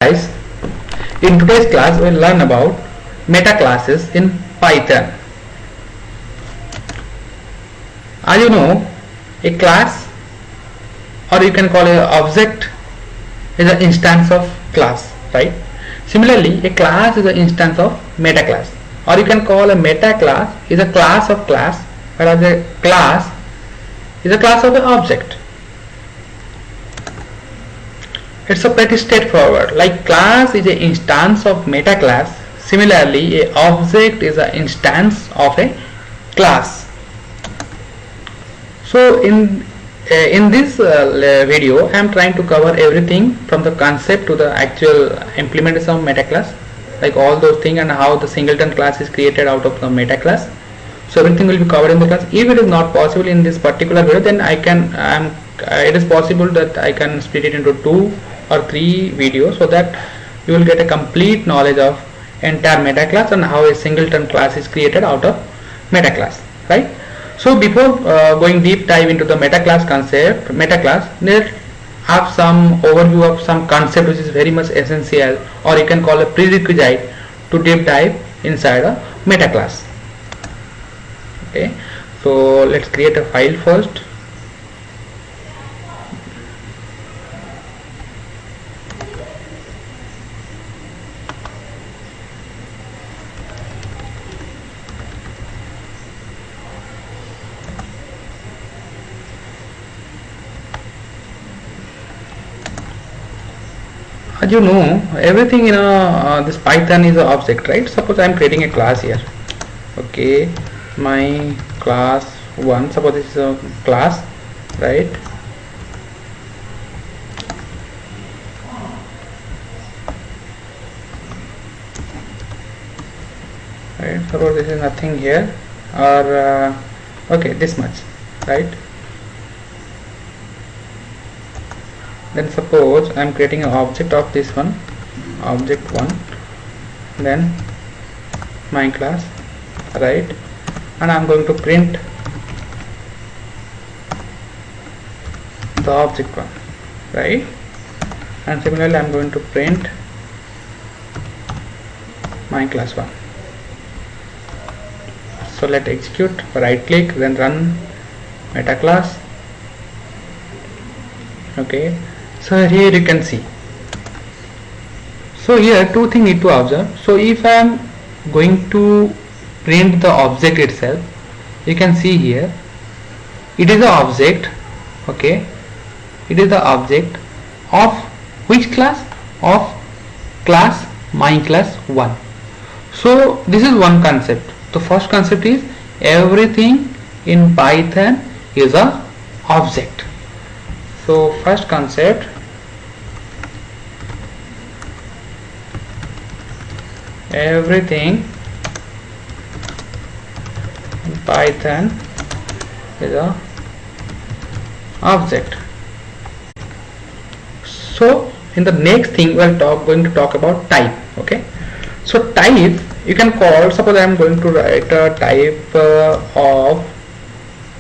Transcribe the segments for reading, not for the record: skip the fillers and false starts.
Guys, in today's class we'll learn about meta classes in Python. As you know, a class, or you can call it an object, is an instance of class, right? Similarly, a class is an instance of meta class, or you can call a meta class is a class of class, whereas a class is a class of an object. It's a pretty straightforward. Like class is an instance of meta class. Similarly, a object is an instance of a class. So in this video, I am trying to cover everything from the concept to the actual implementation of meta class, like all those things, and how the singleton class is created out of the meta class. So everything will be covered in the class. If it is not possible in this particular video, then it is possible that I can split it into 2 or 3 videos, so that you will get a complete knowledge of entire meta class and how a singleton class is created out of meta class, right? So before going deep dive into the meta class concept, let's have some overview of some concept which is very much essential, or you can call a prerequisite to deep dive inside a meta class. Okay, so let's create a file first. As you know, everything in this Python is an object, right? Suppose I am creating a class here. Okay, my class 1, suppose this is a class, right? Right, suppose this is nothing here, or okay, this much, right? Then suppose I am creating an object of this one, object 1, then my class, right? And I am going to print the object 1, right? And similarly I am going to print my class 1. So let execute, right click, then run meta class. Okay, so here you can see. So here 2 things need to observe. So if I am going to print the object itself, you can see here it is the object. Okay, it is the object of which class? Of class my class 1. So this is one concept. The first concept is everything in Python is a object. So first concept, everything in Python is a object. So in the next thing we are going to talk about type. Okay, so type you can call, suppose I am going to write a type of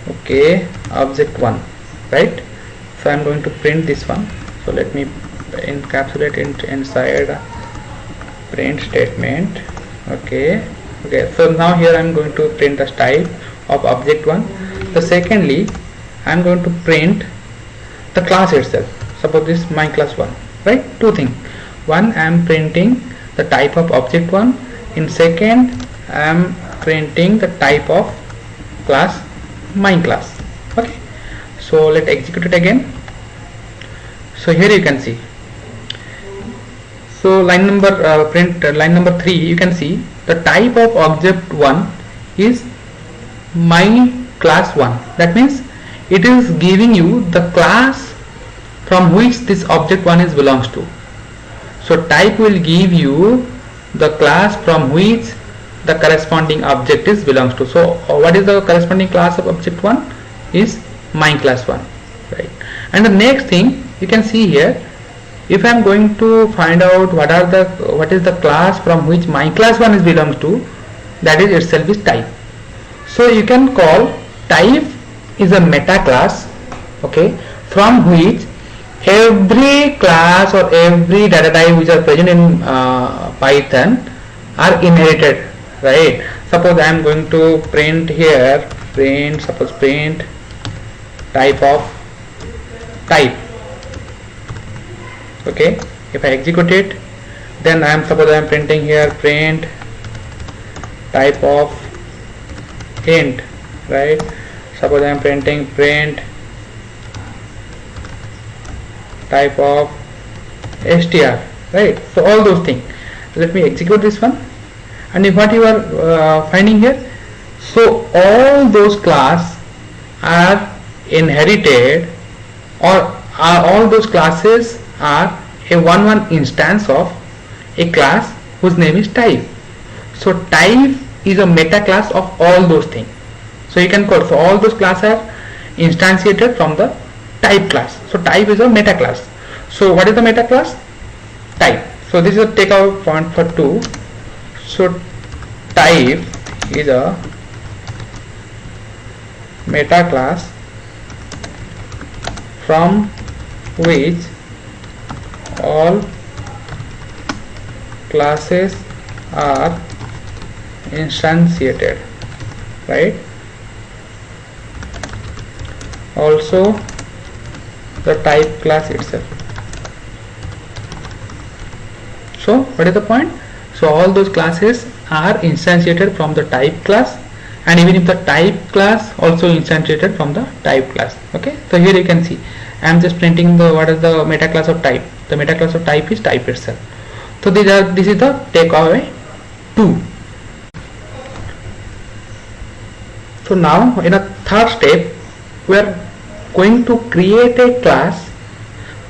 okay object 1, right? So I am going to print this one. So let me encapsulate it inside print statement. Okay, so now here I am going to print the type of object 1. So secondly I am going to print the class itself. Suppose this is my class 1, right? 2 things. One, I am printing the type of object 1. In second, I am printing the type of class my class. Okay, so let execute it again. So here you can see. So line number line number 3, you can see the type of object 1 is my class 1. That means it is giving you the class from which this object 1 is belongs to. So type will give you the class from which the corresponding object is belongs to. So what is the corresponding class of object 1? Is my class 1, right? And the next thing you can see here, if I am going to find out what is the class from which my class 1 is belongs to, that is itself is type. So you can call type is a meta class, okay, from which every class or every data type which are present in Python are inherited, right? Suppose I am going to print here, suppose print type of type. Okay, if I execute it, then suppose I am printing here print type of int, right? Suppose I am printing print type of str, right? So all those things. Let me execute this one, and if what you are finding here, so all those class are inherited, or all those classes are a one instance of a class whose name is type. So type is a meta class of all those things. So you can call, so all those classes are instantiated from the type class. So type is a meta class. So what is the meta class? Type. So this is a takeout point for 2. So type is a meta class from which all classes are instantiated, right? Also the type class itself. So what is the point? So all those classes are instantiated from the type class, and even if the type class also instantiated from the type class. Okay, so here you can see I am just printing the what is the meta class of type. The meta class of type is type itself. So this is the takeaway 2. So now in a third step we are going to create a class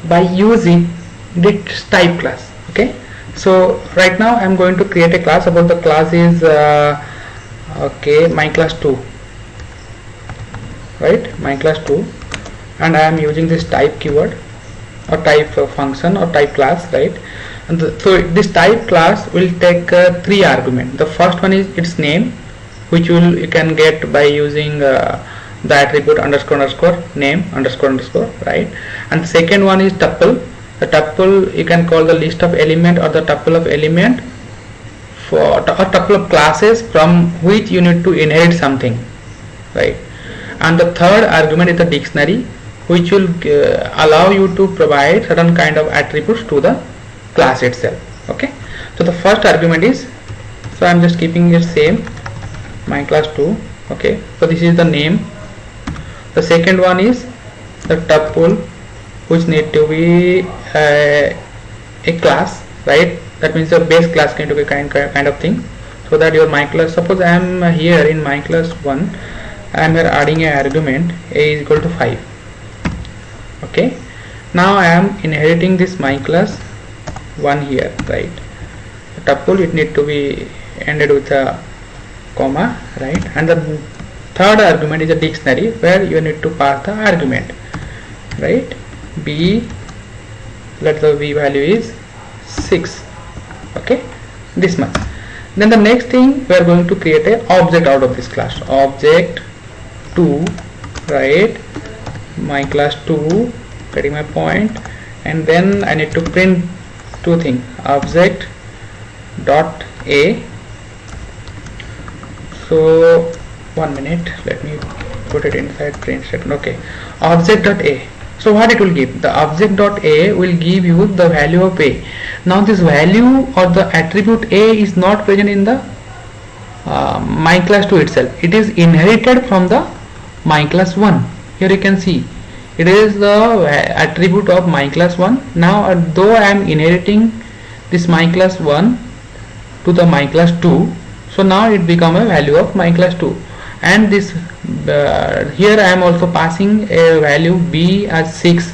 by using this type class. Okay, so right now I am going to create a class. About the class is okay, my class 2, right? My class 2, and I am using this type keyword or type function or type class, right? And so this type class will take 3 arguments. The first one is its name, which you can get by using the attribute underscore name underscore, right? And the second one is tuple. The tuple you can call the list of element or the tuple of element for a tuple of classes from which you need to inherit something, right? And the third argument is the dictionary, which will allow you to provide certain kind of attributes to the class itself. Okay, so the first argument is, so I am just keeping it same, my class 2. Okay, so this is the name. The second one is the tuple, which need to be a class, right? That means a base class kind of a kind of thing, so that your my class, suppose I am here in my class 1, I am here adding a argument a is equal to 5. Okay, now I am inheriting this my class 1 here, right? The tuple, it need to be ended with a comma, right? And the third argument is a dictionary, where you need to pass the argument, right? B, let the b value is 6. Okay, this much. Then the next thing, we are going to create a object out of this class, object 2, right? My class 2, getting my point. And then I need to print 2 things, object dot a. So 1 minute, let me put it inside print statement. Okay, object dot a. So what it will give? The object dot a will give you the value of a. Now this value or the attribute a is not present in the my class 2 itself. It is inherited from the my class 1. Here you can see it is the attribute of my class 1. Now though I am inheriting this my class 1 to the my class 2, so now it become a value of my class 2. And this here I am also passing a value b as 6,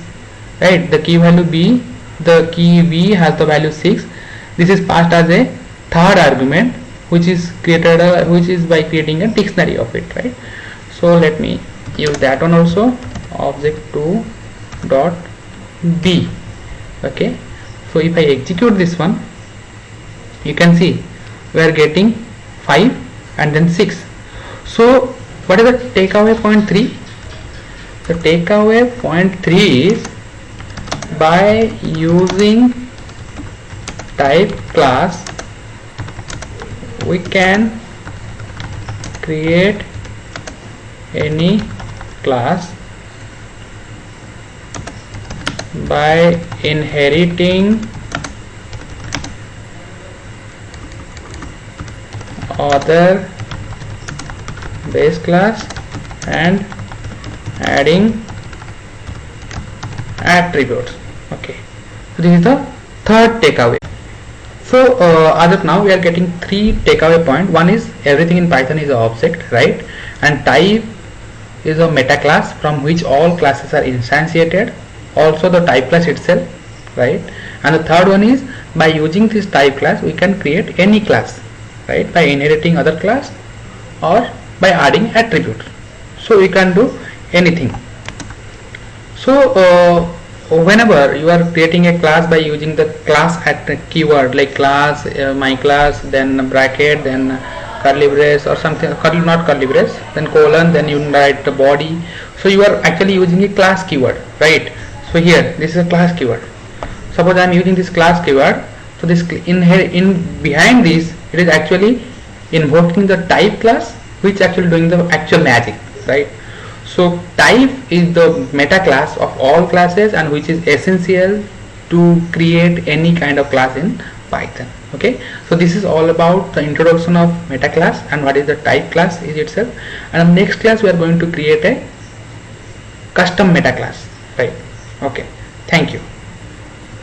right? The key value b, the key b has the value 6. This is passed as a third argument, which is created which is by creating a dictionary of it, right? So let me use that one also, object 2 dot b. Okay, so if I execute this one, you can see we are getting 5 and then 6. So what is the takeaway point 3? The takeaway point 3 is by using type class we can create any class by inheriting other base class and adding attributes. Okay, so this is the third takeaway. So as of now we are getting three takeaway point. One is everything in Python is an object, right? And type is a meta class from which all classes are instantiated, also the type class itself, right? And the third one is by using this type class we can create any class, right, by inheriting other class or by adding attributes. So we can do anything. So whenever you are creating a class by using the class at keyword like class, my class, then bracket, then curly brace or something, not curly brace, then colon, then you write the body. So you are actually using a class keyword, right? So here this is a class keyword. Suppose I am using this class keyword. So this in behind this it is actually invoking the type class which actually doing the actual magic, right? So type is the meta class of all classes and which is essential to create any kind of class in Python. Okay, so this is all about the introduction of meta class and what is the type class is itself. And in next class we are going to create a custom meta class, right? Okay, thank you.